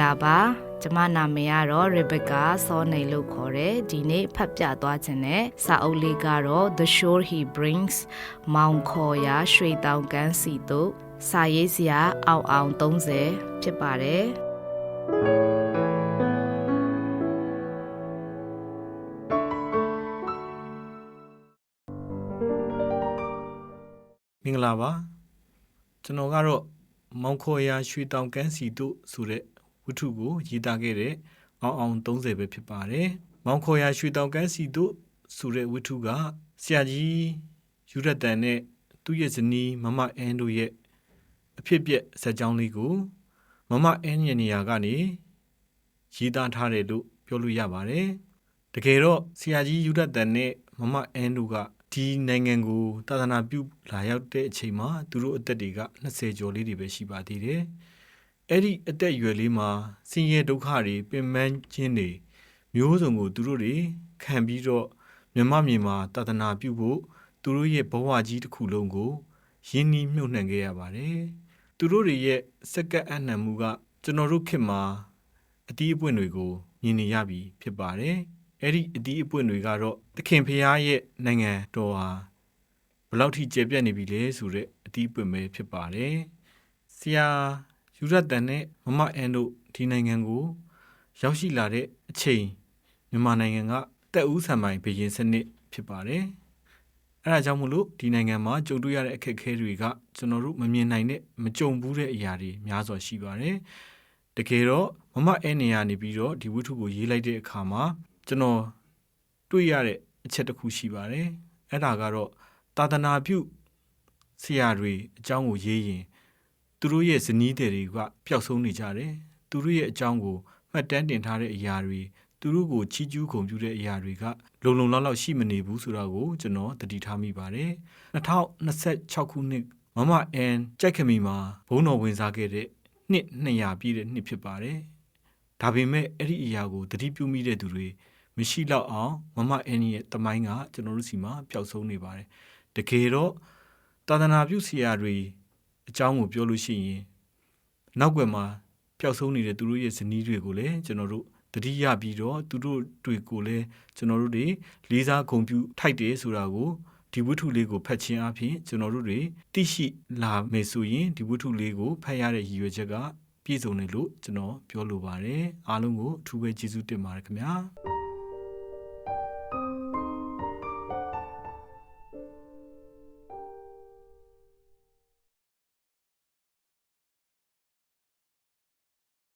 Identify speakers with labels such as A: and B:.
A: လာပါကျမနာမည်ကတော့ Rebecca စောနေလို့ခေါ်တယ်ဒီနေ့ဖတ်ပြသွားခြင်းနဲ့စာအုပ်လေးကတော့ The Shore He Brings မောင်ခေါ်ရာရွှေတောင်ကမ်းစီတို့စာရေးစရာအောင်30ဖြစ်ပါတယ်
B: မင်္ဂလာပါကျွန်တော်ကတော့မောင်ခေါ်ရာရွှေတောင်ကမ်းစီတို့ဆိုတဲ့ဝတ္ထုကိုရေးသားခဲ့တဲ့အောင်30ပဲဖြစ်ပါတယ်မောင်ခေါ်ရာရွှေတောင်ကမ်းစီတို့ဆိုတဲ့ဝတ္ထုကဆရာကြီးယူရတန်နဲ့သူ့ရဲ့ဇနီးမမအန်းတို့ရဲ့အဖြစ်ပြက်ဇာတ်ကြောင်းလေးကိုမမအန်းရဲ့နေရာကနေရေးသားထားတယ်လို့ပြောလို့ရပါတယ်တကယ်တော့ဆရာကြီးယူရတန်နဲ့မမအန်းတို့ကဒီနိုင်ငံကိုသာသနာပြုလာရောက်တဲ့အချိန်မှာသူတို့အသက်တွေက20ကျော်လေးတွေပဲရှိပါသေးတယ်။အဲ့ဒီအသက်အရွယ်လေးမှာဆင်းရဲဒုက္ခတွေပင်ပန်းခြင်းတွေမျိုးစုံကိုသူတို့တွေခံပြီးတော့မြန်မာပြည်မှာသာသနာပြုဖို့သူတို့ရဲ့ဘဝကြီးတစ်ခုလုံးကိုရင်းနှီးမြှုပ်နှံခဲ့ရပါတယ်။သူတို့တွေရဲ့စက္ကန့်အနှံမှုကကျွန်တော်တို့ခေတ်မှာအတီးအပွင့်တွေကိုမြင်နေရပြီဖြစ်ပါတယ်။အဲ့ဒီအတီးအပွင့်တွေကတော့သခင်ဖရာရဲ့နိုင်ငံတော်ဟာဘယ်လောက်ထိကျယ်ပြန့်နေပြီလဲဆိုတဲ့အတီးအပွင့်ပဲဖြစ်ပါတယ်။ဆရာယူရတန်နဲ့မမအန်တို့ဒီနိုင်ငံကိုရောက်ရှိလာတဲ့အချိန်မြန်မာနိုင်ငံကတက်ဦးဆံပိုင်ဘုရင်စနစ်ဖြစ်ပါတယ်။အဲဒါကြောင့်မို့လို့ဒီနိုင်ငံမှာကြုံတွေ့ရတဲ့အခက်အခဲတွေကကျွန်တော်တို့မမြင်နိုင်တဲ့မကြုံဘူးတဲ့အရာတွေများစွာရှိပါတယ်။တကယ်တော့မမအန်နေရနေပြီးတော့ဒီဝတ္ထုကိုရေးလိုက်တဲ့အခါမှာကျွန်တော်တွေ့ရတဲ့အချက်တစ်ခုရှိပါတယ်။အဲ့ဒါကတော့သာသနာပြုဆရာတွေအကြောင်းကိုရေးရင်သူတို့ရဲ့ဇနီးတွေကပျောက်ဆုံးနေကြတယ်။သူတို့ရဲ့အကြောင်းကိုမှတ်တမ်းတင်ထားတဲ့အရာတွေသူတို့ကိုချီးကျူးဂုဏ်ပြုတဲ့အရာတွေကလုံလုံလောက်လောက်ရှိမနေဘူးဆိုတာကိုကျွန်တော်သတိထားမိပါတယ်။2026ခုနှစ်မမအန်ကြိုက်ခမီမှာဘုန်းတော်ဝင်စားခဲ့တဲ့နှစ်200ပြည့်တဲ့နှစ်ဖြစ်ပါတယ်။ဒါပေမဲ့အဲ့ဒီအရာကိုသတိပြုမိတဲ့သူတွေမရှိတော့အောင်မမအန်ရဲ့တမိုင်းကကျွန်တော်တို့စီမှာပျောက်ဆုံးနေပါတယ်တကယ်တော့သာသနာပြုဆရာတွေအကြောင်းကိုပြောလို့ရှိရင်နောက်ွယ်မှာပျောက်ဆုံးနေတဲ့သူတို့ရဲ့ဇနီးတွေကိုလည်းကျွန်တော်တို့တတိယပြီးတော့သူတို့တွေကိုလည်းကျွန်တော်တို့တွေလေးစားဂုဏ်ပြုထိုက်တယ်ဆိုတာကိုဒီဝတ္ထုလေးကိုဖတ်ခြင်းအပြင်ကျွန်တော်တို့တွေသိရှိလာမယ်ဆိုရင်ဒီဝတ္ထုလေးကိုဖတ်ရတဲ့ရည်ရွယ်ချက်ကပြည့်စုံတယ်လို့ကျွန်တော်ပြောလိုပါတယ်အားလုံးကိုအထူးပဲကျေးဇူးတင်ပါတယ်ခင်ဗျာ